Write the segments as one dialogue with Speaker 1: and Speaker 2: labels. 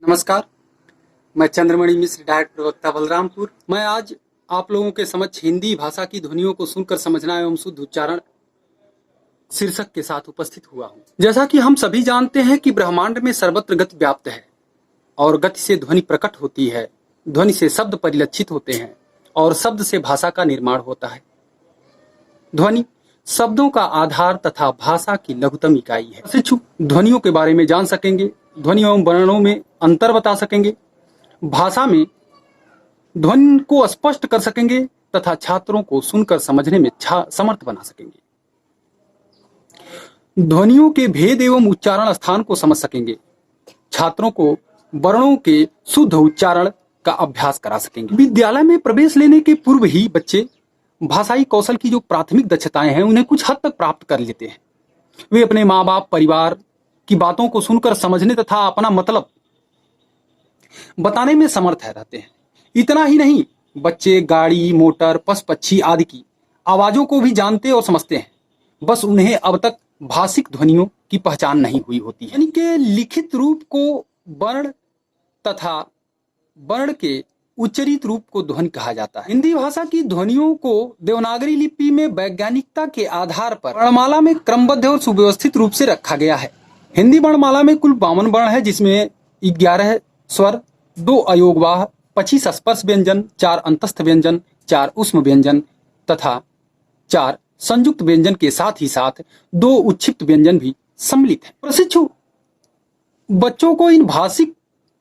Speaker 1: नमस्कार, मैं चंद्रमणि मिश्र, डायट प्रवक्ता बलरामपुर। मैं आज आप लोगों के समक्ष हिंदी भाषा की ध्वनियों को सुनकर समझना एवं शुद्ध उच्चारण शीर्षक के साथ उपस्थित हुआ हूँ। जैसा कि हम सभी जानते हैं कि ब्रह्मांड में सर्वत्र गति व्याप्त है और गति से ध्वनि प्रकट होती है, ध्वनि से शब्द परिलक्षित होते हैं और शब्द से भाषा का निर्माण होता है। ध्वनि शब्दों का आधार तथा भाषा की लघुतम इकाई है। शिक्षु ध्वनियों के बारे में जान सकेंगे, ध्वनि एवं वर्णों में अंतर बता सकेंगे, भाषा में ध्वनि को स्पष्ट कर सकेंगे तथा छात्रों को सुनकर समझने में समर्थ बना सकेंगे। ध्वनियों के भेद एवं उच्चारण स्थान को समझ सकेंगे। छात्रों को वर्णों के शुद्ध उच्चारण का अभ्यास करा सकेंगे। विद्यालय में प्रवेश लेने के पूर्व ही बच्चे भाषाई कौशल की जो प्राथमिक दक्षताएं हैं उन्हें कुछ हद तक प्राप्त कर लेते हैं। वे अपने माँ बाप, परिवार की बातों को सुनकर समझने तथा अपना मतलब बताने में समर्थ रहते हैं। इतना ही नहीं, बच्चे गाड़ी, मोटर, पशु पक्षी आदि की आवाजों को भी जानते और समझते हैं, बस उन्हें अब तक भाषिक ध्वनियों की पहचान नहीं हुई होती है। यानी कि लिखित रूप को वर्ण तथा वर्ण के उच्चरित रूप को ध्वनि कहा जाता है। हिंदी भाषा की ध्वनियों को देवनागरी लिपि में वैज्ञानिकता के आधार पर वर्णमाला में क्रमबद्ध और सुव्यवस्थित रूप से रखा गया है। हिंदी वर्णमाला में कुल 52 वर्ण है, जिसमें 11 स्वर, 2 अयोगवाह, 25 स्पर्श व्यंजन, 4 अंतस्थ व्यंजन, 4 ऊष्म व्यंजन तथा 4 संयुक्त व्यंजन के साथ ही साथ 2 उच्छिष्ट व्यंजन भी सम्मिलित हैं। प्रशिक्षु बच्चों को इन भाषिक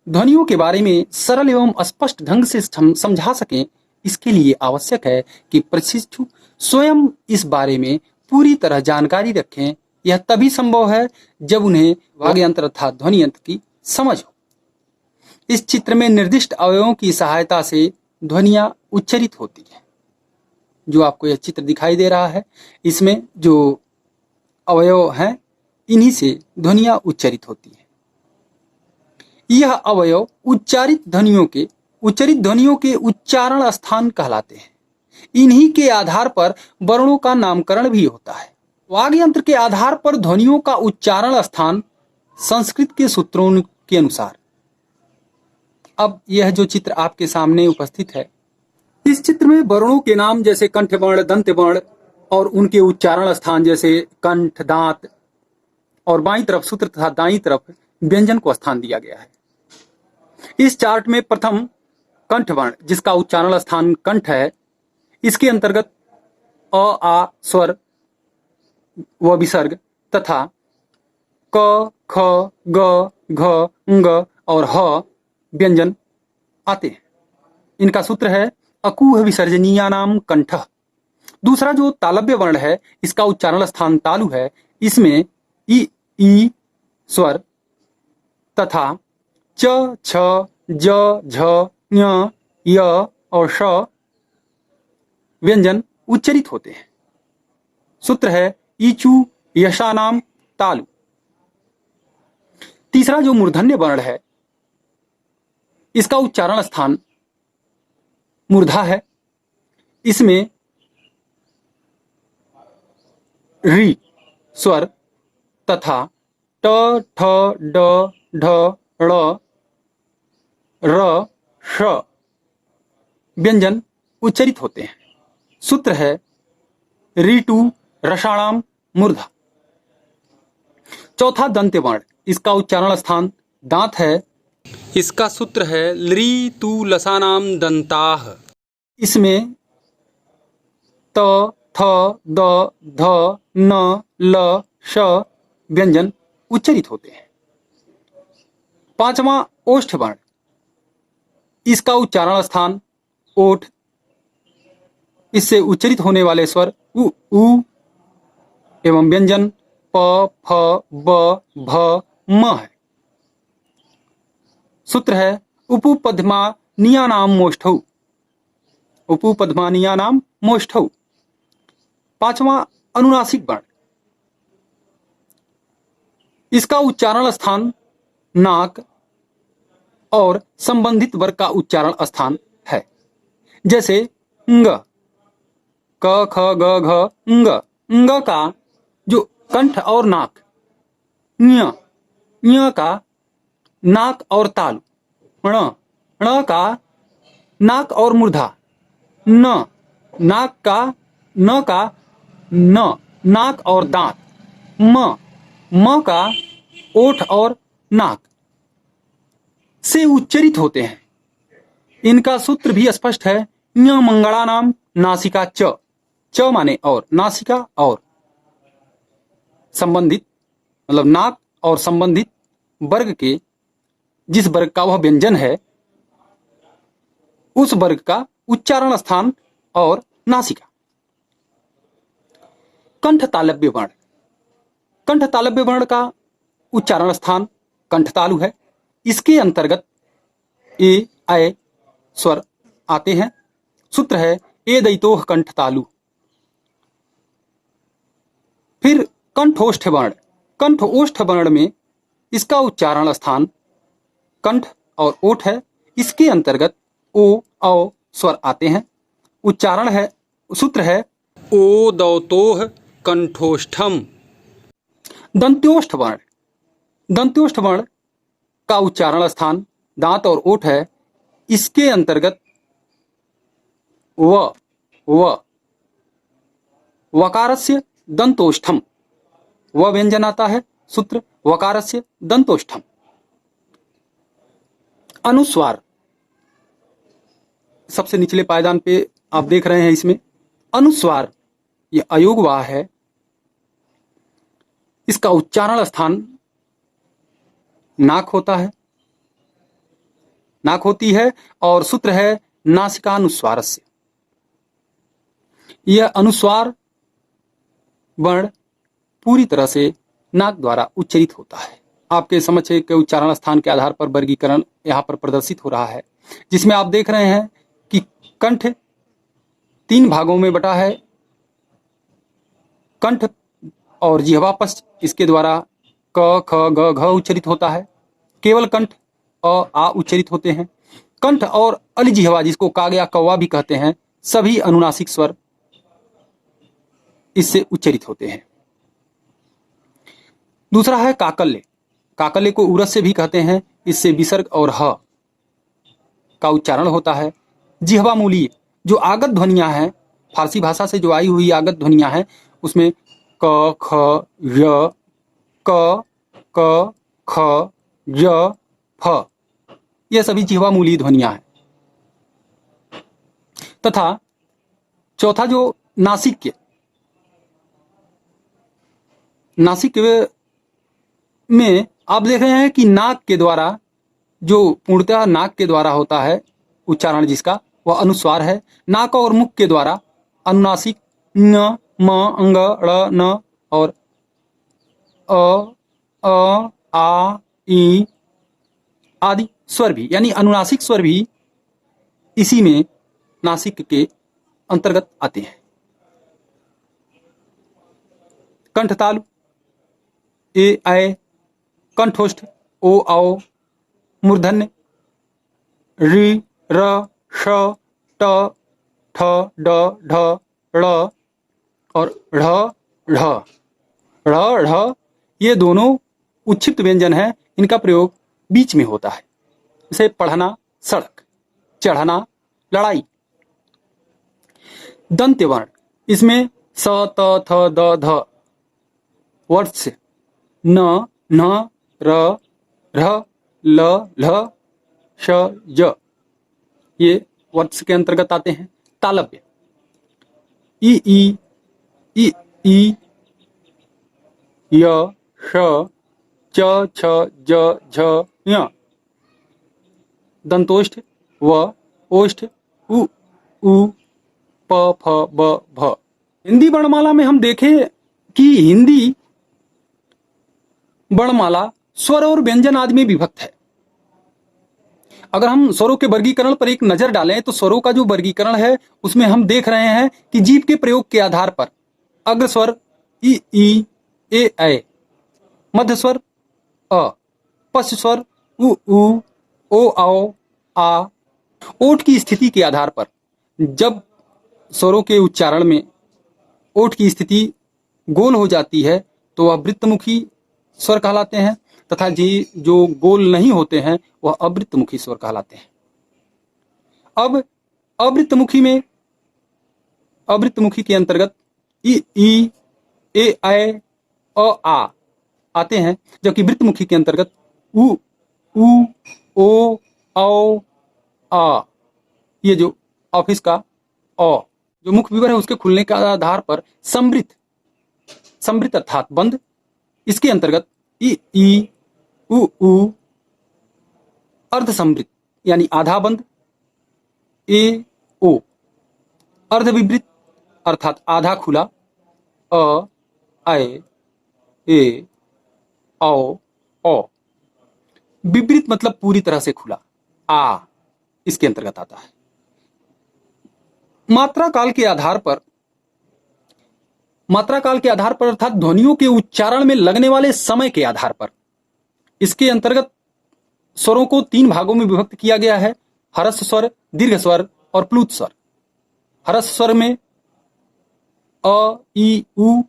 Speaker 1: ध्वनियों के बारे में सरल एवं स्पष्ट ढंग से समझा सकें, इसके लिए आवश्यक है कि प्रशिक्षु स्वयं इस बारे में पूरी तरह जानकारी रखें। यह तभी संभव है जब उन्हें वाग् यंत्र अर्थात ध्वनि यंत्र की समझ हो। इस चित्र में निर्दिष्ट अवयवों की सहायता से ध्वनियां उच्चरित होती हैं। जो आपको यह चित्र दिखाई दे रहा है, इसमें जो अवयव हैं इन्हीं से ध्वनियां उच्चरित होती हैं। यह अवयव उच्चरित ध्वनियों के उच्चारण स्थान कहलाते हैं। इन्हीं के आधार पर वर्णों का नामकरण भी होता है। वाग् यंत्र के आधार पर ध्वनियों का उच्चारण स्थान संस्कृत के सूत्रों के अनुसार। अब यह जो चित्र आपके सामने उपस्थित है, इस चित्र में वर्णों के नाम जैसे कंठ वर्ण, दंत वर्ण और उनके उच्चारण स्थान जैसे कंठ, दांत और बाईं तरफ सूत्र तथा दाईं तरफ व्यंजन को स्थान दिया गया है। इस चार्ट में प्रथम कंठ वर्ण, जिसका उच्चारण स्थान कंठ है, इसके अंतर्गत अ, आ स्वर व विसर्ग तथा क, ख, ग, घ, ङ और ह व्यंजन आते हैं। इनका सूत्र है अकूह विसर्जनीयानाम कंठः। दूसरा जो तालव्य वर्ण है, इसका उच्चारण स्थान तालु है। इसमें ई स्वर तथा च, छ, ज, झ, ञ, य और श व्यंजन उच्चरित होते हैं। सूत्र है ईचू यशानाम तालु। तीसरा जो मूर्धन्य वर्ण है, इसका उच्चारण स्थान मूर्धा है। इसमें री स्वर तथा ट, ठ, ड, ढ, ड़, र, श व्यंजन उच्चरित होते हैं। सूत्र है ऋटु रसाणाम मूर्धा। चौथा दंत्य वर्ण, इसका उच्चारण स्थान दांत है। इसका सूत्र है लृ तु लसानाम दंताः। इसमें त, थ, द, ध, न, ल, श व्यंजन उच्चरित होते हैं। पांचवा ओष्ठ वर्ण, इसका उच्चारण स्थान ओठ। इससे उच्चरित होने वाले स्वर उ, एवं व्यंजन प, फ, ब, भ, म है। सूत्र है उपपद्मानीयानाम मोष्ठौ। उपपद्मानीयानाम मोष्ठौ। पांचवा अनुनासिक वर्ण, इसका उच्चारण स्थान नाक और संबंधित वर्ग का उच्चारण स्थान है। जैसे ङ, क, ख, ग, घ, ङ का जो कंठ और नाक, ञ का नाक और तालु ण, ण का नाक और मूर्धा, न, नाक का, न का न, नाक और दांत, म का ओठ और नाक से उच्चरित होते हैं। इनका सूत्र भी स्पष्ट है। ञ मंगला नाम नासिका च माने और, नासिका और संबंधित मतलब नाक और संबंधित वर्ग के जिस वर्ग का वह व्यंजन है उस वर्ग का उच्चारण स्थान और नासिका। कंठ तालव्य वर्ण, कंठ तालव्य वर्ण का उच्चारण स्थान कंठ तालु है। इसके अंतर्गत ए ऐ स्वर आते हैं। सूत्र है ए दैतोह कंठ तालु। फिर कंठोष्ठ वर्ण, कंठोष्ठ वर्ण में इसका उच्चारण स्थान कंठ और ओठ है। इसके अंतर्गत ओ औ स्वर आते हैं। उच्चारण है, सूत्र है ओ दौतोह कंठोष्ठम। दंत्योष्ठ वर्ण, दंत्योष्ठ वर्ण का उच्चारण स्थान दांत और ओठ है। इसके अंतर्गत व वकारस्य दंतोष्ठम, व व्यंजन आता है। सूत्र वकारस्य दंतोष्ठम। अनुस्वार, सबसे निचले पायदान पे आप देख रहे हैं, इसमें अनुस्वार ये अयोगवाह है। इसका उच्चारण स्थान नाक होता है, नाक होती है और सूत्र है नासिकानुस्वारस्य। यह अनुस्वार वर्ण पूरी तरह से नाक द्वारा उच्चरित होता है। आपके समक्ष एक उच्चारण स्थान के आधार पर वर्गीकरण यहाँ पर प्रदर्शित हो रहा है, जिसमें आप देख रहे हैं कि कंठ 3 भागों में बटा है। कंठ और जिह्वा पश्च इसके द्वारा क ख ग घ उच्चरित होता है। केवल कंठ अ आ उच्चरित होते हैं। कंठ और अलिजिह्वा जिसको काग या कौवा भी कहते हैं, सभी अनुनासिक स्वर इससे उच्चरित होते हैं। दूसरा है काकल्य, काकल्य को उरस से भी कहते हैं। इससे विसर्ग और ह का उच्चारण होता है। जिह्वा मूलीय जो आगत ध्वनियां हैं, फारसी भाषा से जो आई हुई आगत ध्वनियां हैं, उसमें क ख य क क ख य फ, यह सभी जिह्वा मूलीय ध्वनियां हैं। तथा चौथा जो नासिक्य, नासिक्य में आप देख रहे हैं कि नाक के द्वारा, जो पूर्णतः नाक के द्वारा होता है उच्चारण जिसका, वह अनुस्वार है। नाक और मुख के द्वारा अनुनासिक न, म, अंग, ड़, न और अ, आ, ई आदि स्वर भी, यानी अनुनासिक स्वर भी इसी में नासिक के अंतर्गत आते हैं। कंठतालु ए ऐ, कंठोष्ठ ओ औ, मूर्धन्य ऋ र ष ट ठ ड ढ ड़ और ढ़ ढ। ढ़ ढ ये दोनों उच्छिष्ट व्यंजन हैं। इनका प्रयोग बीच में होता है। जैसे पढ़ना सड़क, चढ़ना लड़ाई। दंत्य वर्ण, इसमें स त थ द ध वर्ष न, न, र, र, ल, ल, श, ज ये वर्ष के अंतर्गत आते हैं। तालव्य ई, य, श, च, छ, ज, झ, ञ। दंतोष्ठ व, ओष्ठ उ, प, फ, ब, भ। हिंदी वर्णमाला में हम देखें कि हिंदी वर्णमाला स्वर और व्यंजन आदि में विभक्त है। अगर हम स्वरों के वर्गीकरण पर एक नजर डालें तो स्वरों का जो वर्गीकरण है उसमें हम देख रहे हैं कि जीभ के प्रयोग के आधार पर अग्र स्वर ई, ए ऐ, मध्य स्वर अ, पश्च स्वर उ, ओ औ, आ। ओठ की स्थिति के आधार पर जब स्वरों के उच्चारण में ओठ की स्थिति गोल हो जाती है तो वह वृत्तमुखी स्वर कहलाते हैं, तथा जी जो गोल नहीं होते हैं वह अवृत्तमुखी स्वर कहलाते हैं। अब अवृत्तमुखी के अंतर्गत ई ई ए ऐ अ आ आते हैं, जबकि वृत्तमुखी के अंतर्गत उ ऊ ओ औ आ, ये जो ऑफिस का अ जो मुख्य विवर है उसके खुलने के आधार पर समृत अर्थात बंद, इसके अंतर्गत ई ई उ अर्ध समृत यानी आधा बंद, ए ओ अर्ध विवृत अर्थात आधा खुला, अ ऐ ए औ औ विवृत मतलब पूरी तरह से खुला, आ इसके अंतर्गत आता है। मात्रा काल के आधार पर अर्थात ध्वनियों के उच्चारण में लगने वाले समय के आधार पर इसके अंतर्गत स्वरों को 3 भागों में विभक्त किया गया है: हरस्व स्वर, दीर्घ स्वर और प्लुत स्वर। हरस्व स्वर में अ ई उ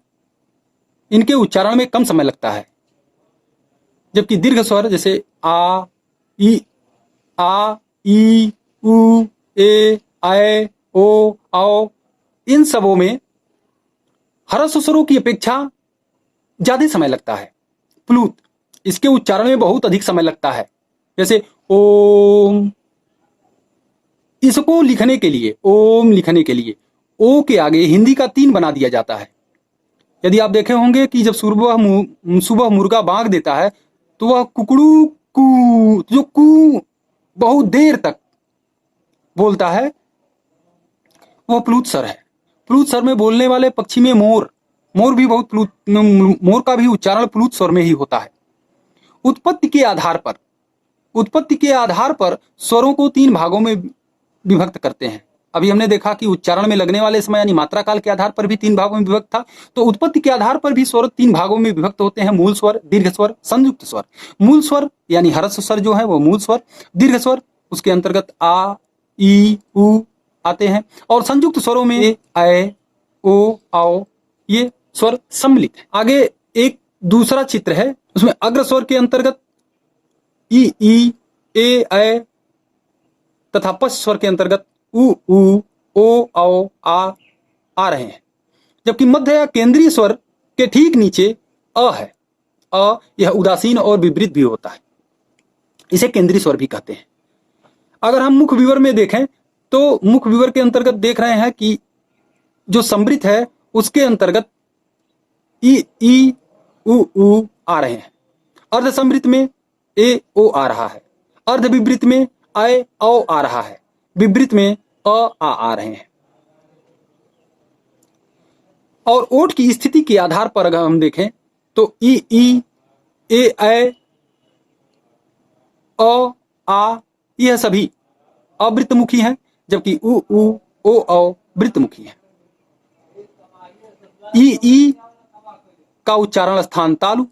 Speaker 1: इनके उच्चारण में कम समय लगता है, जबकि दीर्घ स्वर जैसे आ ई उ ए ऐ ओ औ इन सबों में हरस्व स्वरों की अपेक्षा ज्यादा समय लगता है। प्लुत इसके उच्चारण में बहुत अधिक समय लगता है, जैसे ओम। इसको लिखने के लिए ओ के आगे हिंदी का 3 बना दिया जाता है। यदि आप देखे होंगे कि जब सुबह मुर्गा बांग देता है तो वह कुकड़ू कू, जो कू बहुत देर तक बोलता है, वह प्लुत स्वर है। प्लुत स्वर में बोलने वाले पक्षी में मोर का भी उच्चारण प्लुत स्वर में ही होता है। उत्पत्ति के आधार पर स्वरों को 3 भागों में विभक्त करते हैं। अभी हमने देखा कि उच्चारण में लगने वाले समय यानी मात्रा काल के आधार पर भी 3 भागों में विभक्त था, तो उत्पत्ति के आधार पर भी स्वर 3 भागों में विभक्त होते हैं: मूल स्वर, दीर्घ स्वर, संयुक्त स्वर। मूल स्वर यानी हरस्व स्वर जो है वो मूल स्वर, दीर्घ स्वर उसके अंतर्गत आ ई उ आते हैं, और संयुक्त स्वरों में ए ऐ ओ औ ये स्वर सम्मिलित है। आगे एक दूसरा चित्र है, उसमें अग्र स्वर के अंतर्गत ई ए ऐ तथा पश्च स्वर के अंतर्गत उ ओ औ आ रहे हैं, जबकि मध्य या केंद्रीय स्वर के ठीक नीचे अ है। यह उदासीन और विपरीत भी होता है, इसे केंद्रीय स्वर भी कहते हैं। अगर हम मुख्य विवर में देखें तो मुख्य विवर के अंतर्गत देख रहे हैं कि जो समृत है उसके अंतर्गत ई उ आ रहे हैं, अर्ध समृत में ए ओ आ रहा है, अर्ध विवृत में ऐ औ आ रहा है, विवृत में आ रहे हैं। और ओठ की स्थिति के आधार पर अगर हम देखें तो ई ए ऐ आ यह सभी अवृत्तमुखी हैं, जबकि उ ओ औ वृत्तमुखी हैं। ई का उच्चारण स्थान तालु,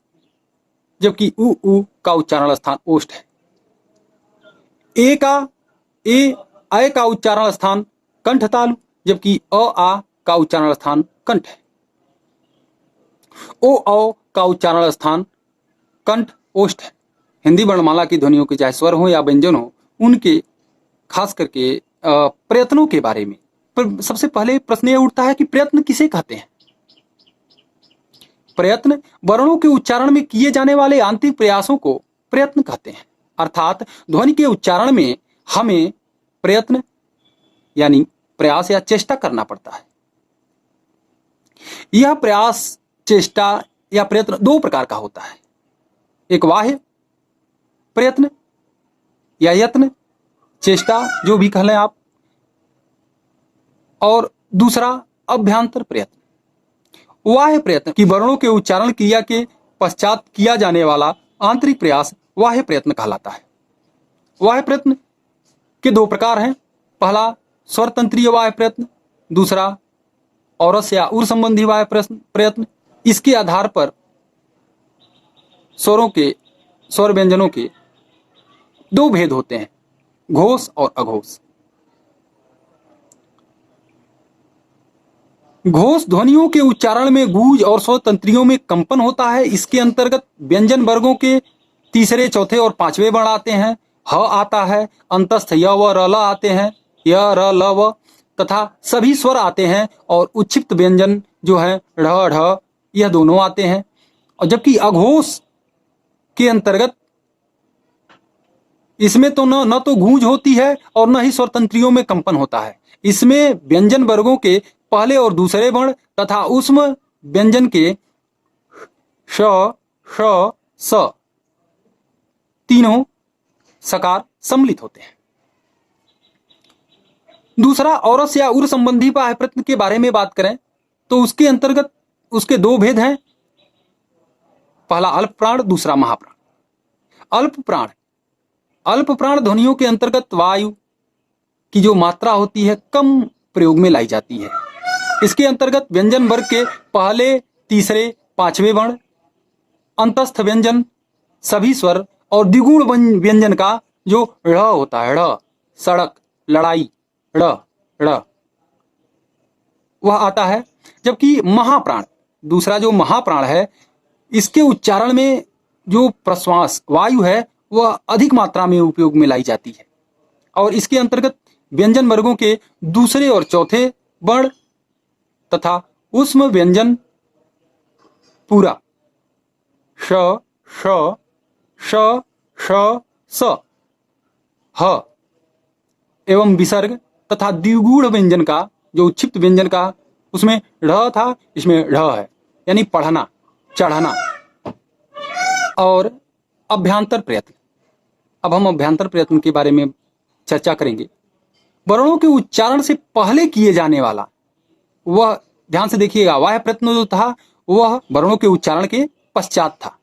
Speaker 1: जबकि उ का उच्चारण स्थान ओष्ठ है। ए ऐ का उच्चारण स्थान कंठ तालु, जबकि आ का उच्चारण स्थान कंठ है। ओ औ का उच्चारण स्थान कंठ ओष्ठ है। हिंदी वर्णमाला की ध्वनियों के चाहे स्वर हो या व्यंजन हो, उनके खास करके प्रयत्नों के बारे में पर सबसे पहले प्रश्न यह उठता है कि प्रयत्न किसे कहते हैं। प्रयत्न वर्णों के उच्चारण में किए जाने वाले आंतरिक प्रयासों को प्रयत्न कहते हैं। अर्थात ध्वनि के उच्चारण में हमें प्रयत्न यानी प्रयास या चेष्टा करना पड़ता है। यह प्रयास, चेष्टा या प्रयत्न 2 प्रकार का होता है। एक बाह्य प्रयत्न या यत्न, चेष्टा जो भी कह लें आप, और दूसरा अभ्यंतर प्रयत्न। बाह्य प्रयत्न की वर्णों के उच्चारण क्रिया के पश्चात किया जाने वाला आंतरिक प्रयास बाह्य प्रयत्न कहलाता है। बाह्य प्रयत्न के 2 प्रकार हैं। पहला स्वर तंत्रीय बाह्य प्रयत्न, दूसरा औरस या उर संबंधी बाह्य प्रयत्न। इसके आधार पर स्वर व्यंजनों के 2 भेद होते हैं, घोष और अघोष। घोष ध्वनियों के उच्चारण में गूंज और स्वर तंत्रियों में कंपन होता है। इसके अंतर्गत व्यंजन वर्गों के तीसरे, चौथे और पांचवें वर्ण आते हैं। ह आता है, अंतस्थ य व र ल आते हैं, य र ल व, तथा सभी स्वर आते हैं और उच्छिप्त व्यंजन जो है ढ़ ढ, यह दोनों आते हैं। और जबकि अघोष के अंतर्गत इसमें तो न तो गूंज होती है और न ही स्वर तंत्रियों में कंपन होता है। इसमें व्यंजन वर्गों के पहले और दूसरे वर्ण तथा ऊष्म व्यंजन के श, श, स तीनों सकार सम्मिलित होते हैं। दूसरा, औरस या उर संबंधी बाह्य प्रयत्न के बारे में बात करें तो उसके अंतर्गत उसके दो भेद हैं। पहला अल्प प्राण, दूसरा महाप्राण। अल्प प्राण ध्वनियों के अंतर्गत वायु की जो मात्रा होती है कम प्रयोग में लाई जाती है। इसके अंतर्गत व्यंजन वर्ग के पहले, तीसरे, पांचवें वर्ण, अंतस्थ व्यंजन, सभी स्वर और द्विगुण व्यंजन का जो ढ़ होता है, ढ़, सड़क, लड़ाई, ढ़ ढ़, वह आता है। जबकि महाप्राण, दूसरा जो महाप्राण है, इसके उच्चारण में जो प्रश्वास वायु है वह अधिक मात्रा में उपयोग में लाई जाती है और इसके अंतर्गत व्यंजन वर्गों के दूसरे और चौथे वर्ण तथा ऊष्म व्यंजन पूरा श, श, श, श, स, ह एवं विसर्ग तथा द्विगुण व्यंजन का जो उच्छिप्त व्यंजन का उसमें ढ़ था, इसमें ढ़ है, यानी पढ़ना, चढ़ना। और अभ्यांतर प्रयत्न, अब हम अभ्यांतर प्रयत्न के बारे में चर्चा करेंगे। वर्णों के उच्चारण से पहले किए जाने वाला, वह ध्यान से देखिएगा, वह प्रयत्न जो था वह वर्णों के उच्चारण के पश्चात था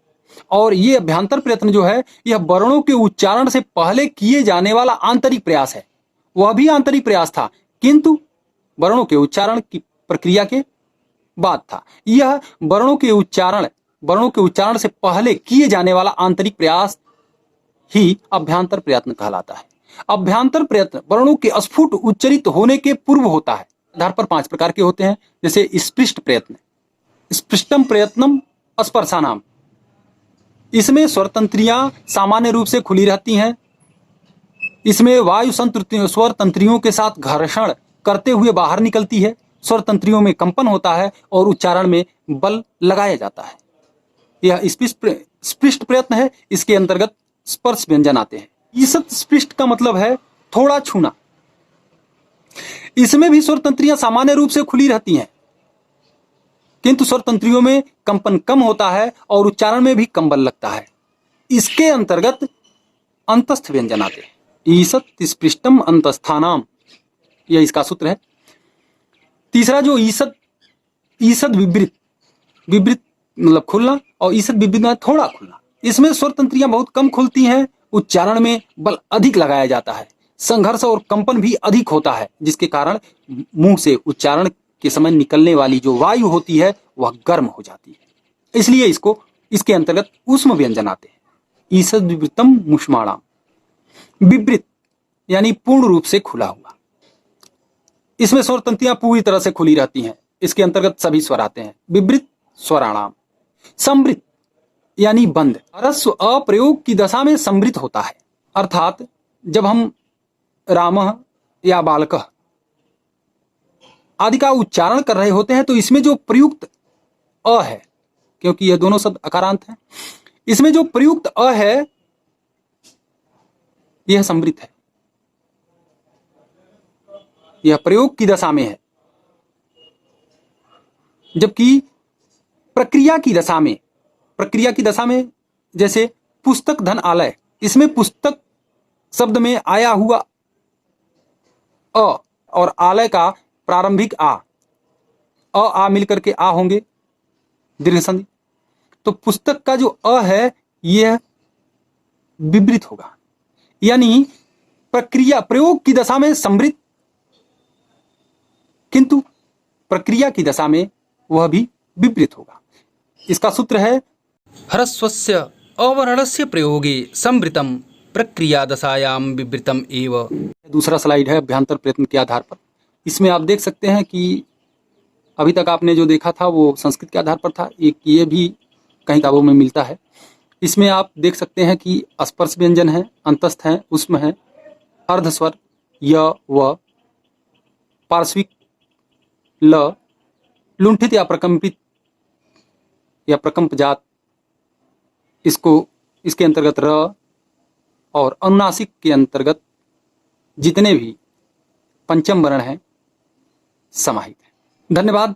Speaker 1: और ये अभ्यांतर प्रयत्न जो है यह वर्णों के उच्चारण से पहले किए जाने वाला आंतरिक प्रयास है। वह भी आंतरिक प्रयास था किंतु वर्णों के उच्चारण की प्रक्रिया के बाद था। यह वर्णों के उच्चारण से पहले किए जाने वाला आंतरिक प्रयास ही अभ्यांतर प्रयत्न कहलाता है। अभ्यांतर प्रयत्न वर्णों के स्फुट उच्चरित होने के पूर्व होता है। आधार पर 5 प्रकार के होते हैं, जैसे स्पृष्ट प्रयत्न, स्पृष्टम प्रयत्नम स्पर्शानाम। इसमें स्वर तंत्रियां सामान्य रूप से खुली रहती हैं। इसमें वायु स्वर तंत्रियों के साथ घर्षण करते हुए बाहर निकलती है, स्वर तंत्रियों में कंपन होता है और उच्चारण में बल लगाया जाता है। यह स्पृष्ट प्रयत्न है। इसके अंतर्गत स्पर्श व्यंजन आते हैं। ईषत् स्पृष्ट का मतलब है थोड़ा छूना। इसमें भी स्वर तंत्रियां सामान्य रूप से खुली रहती हैं किंतु स्वर तंत्रियों में कंपन कम होता है और उच्चारण में भी कम बल लगता है। इसके अंतर्गत अंतस्थ व्यंजन आते हैं। ईषत् स्पृष्टम अंतस्थानाम, यह इसका सूत्र है। तीसरा जो ईषद विवृत मतलब खुलना और ईषद विवृत मतलब थोड़ा खुलना। इसमें स्वर तंत्रियां बहुत कम खुलती हैं, उच्चारण में बल अधिक लगाया जाता है, संघर्ष और कंपन भी अधिक होता है, जिसके कारण मुंह से उच्चारण के समय निकलने वाली जो वायु होती है वह गर्म हो जाती है। इसलिए इसके अंतर्गत ऊष्म व्यंजन आते हैं। ईषद विवृतम मुष्माणाम। विवृत यानी पूर्ण रूप से खुला हुआ। इसमें स्वर तंत्रियां पूरी तरह से खुली रहती हैं। इसके अंतर्गत सभी स्वर आते हैं। विवृत स्वराणाम। संवृत यानी बंद। ह्रस्व अप्रयोग की दशा में संवृत होता है, अर्थात जब हम रामः या बालकः आदि का उच्चारण कर रहे होते हैं तो इसमें जो प्रयुक्त अ है, क्योंकि यह दोनों शब्द अकारांत हैं, इसमें जो प्रयुक्त अ है यह संवृत है, यह प्रयोग की दशा में है। जबकि प्रक्रिया की दशा में जैसे पुस्तक धन आलय, इसमें पुस्तक शब्द में आया हुआ अ और आलय का प्रारंभिक आ मिलकर के आ होंगे दीर्घ संधि, तो पुस्तक का जो अ है यह विवृत होगा, यानी प्रयोग की दशा में संवृत किंतु प्रक्रिया की दशा में वह भी विवृत होगा। इसका सूत्र है ह्रस्वस्य अवर्णस्य प्रयोगे संवृतम प्रक्रिया दशायाम विवृतम एव। दूसरा स्लाइड है अभ्यांतर प्रयत्न के आधार पर। इसमें आप देख सकते हैं कि अभी तक आपने जो देखा था वो संस्कृत के आधार पर था, एक ये भी कई किताबों में मिलता है इसमें आप देख सकते हैं कि स्पर्श व्यंजन है, अंतस्थ है, उष्म है, अर्धस्वर य व, पार्श्विक ल, लुंठित या प्रकंपित या प्रकंप जात, इसको इसके अंतर्गत र, और अनुनासिक के अंतर्गत जितने भी पंचम वर्ण हैं समाहित है। धन्यवाद।